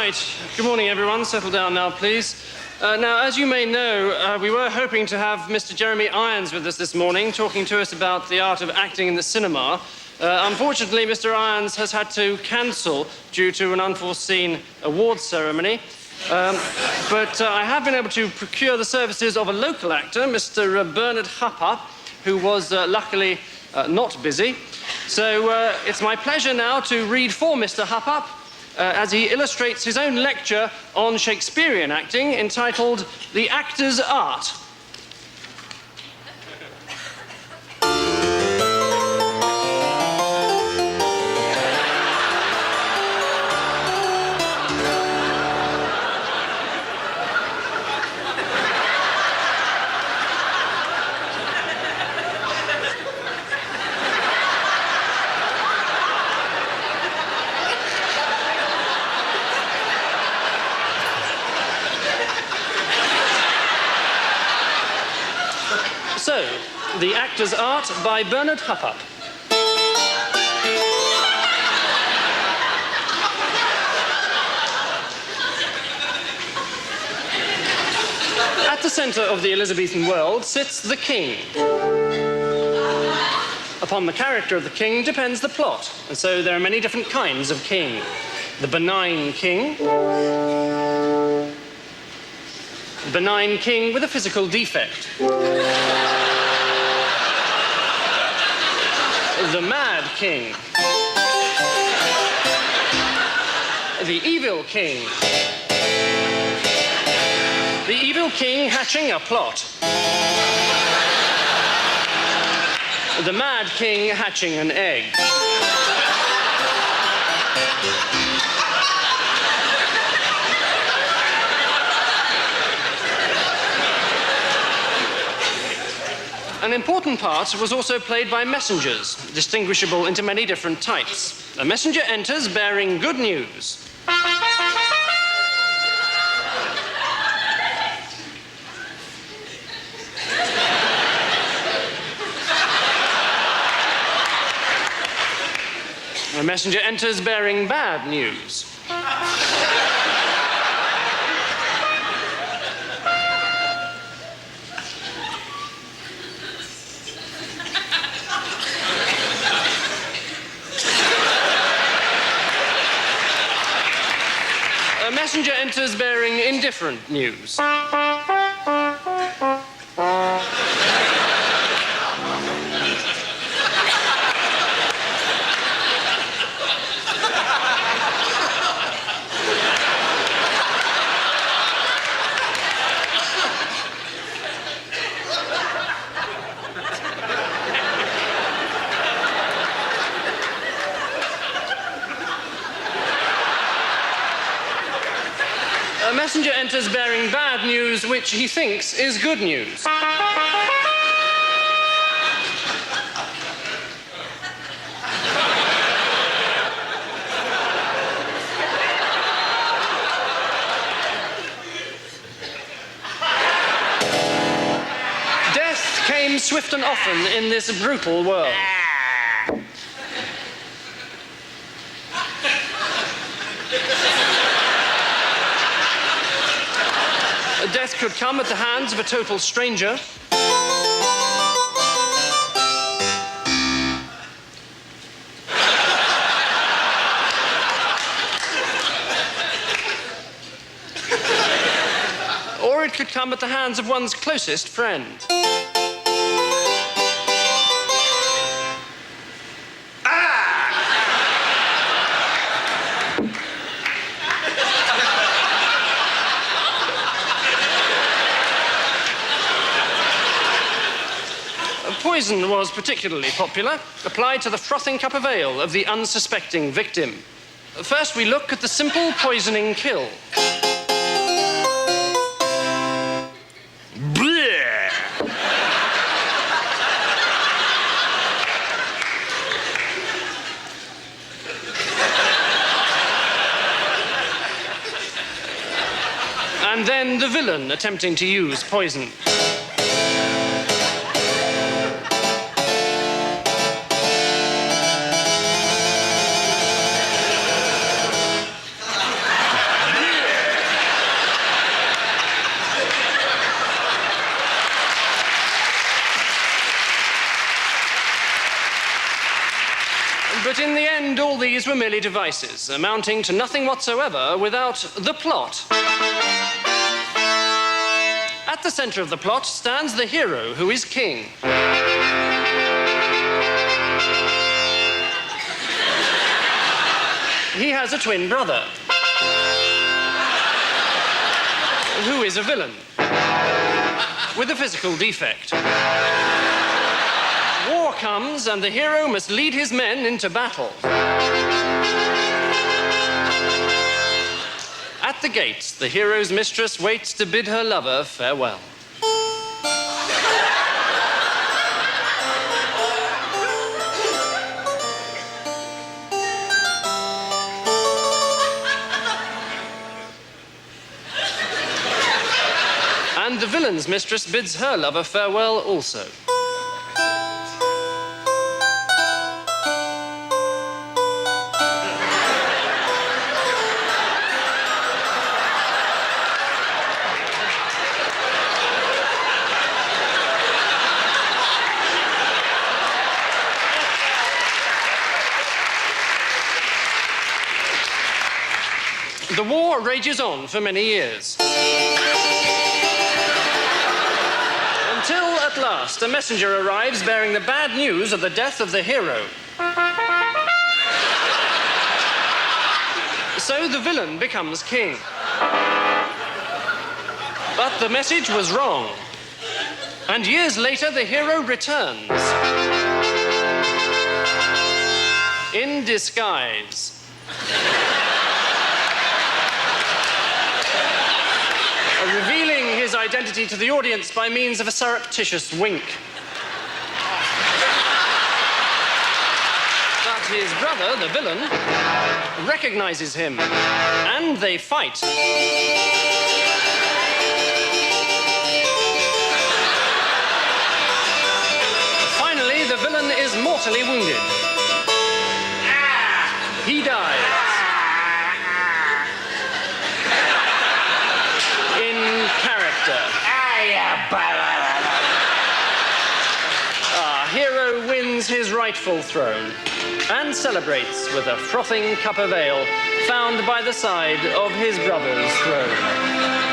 Right. Good morning, everyone. Settle down now, please. Now, as you may know, we were hoping to have Mr. Jeremy Irons with us this morning, talking to us about the art of acting in the cinema. Unfortunately, Mr. Irons has had to cancel due to an unforeseen awards ceremony. But I have been able to procure the services of a local actor, Mr. Bernard Hupper, who was luckily not busy. So it's my pleasure now to read for Mr. Hupper as he illustrates his own lecture on Shakespearean acting entitled The Actor's Art. So, The Actor's Art by Bernard Hupper. At the centre of the Elizabethan world sits the king. Upon the character of the king depends the plot, and so there are many different kinds of king. The benign king with a physical defect. The mad king. The evil king. The evil king hatching a plot. The mad king hatching an egg. An important part was also played by messengers, distinguishable into many different types. A messenger enters bearing good news. A messenger enters bearing bad news. A messenger enters bearing indifferent news. A messenger enters bearing bad news, which he thinks is good news. Death came swift and often in this brutal world. Death could come at the hands of a total stranger. Or it could come at the hands of one's closest friend. Poison was particularly popular, applied to the frothing cup of ale of the unsuspecting victim. First, we look at the simple poisoning kill. Bleh. And then the villain attempting to use poison. But in the end, all these were merely devices, amounting to nothing whatsoever without the plot. At the center of the plot stands the hero, who is king. He has a twin brother, who is a villain, with a physical defect. War comes, and the hero must lead his men into battle. At the gates, the hero's mistress waits to bid her lover farewell. And the villain's mistress bids her lover farewell also. The war rages on for many years. Until, at last, a messenger arrives bearing the bad news of the death of the hero. So the villain becomes king. But the message was wrong. And years later, the hero returns. In disguise. Revealing his identity to the audience by means of a surreptitious wink. But his brother, the villain, recognizes him, and they fight. Finally, the villain is mortally wounded. He dies. Our hero wins his rightful throne and celebrates with a frothing cup of ale found by the side of his brother's throne.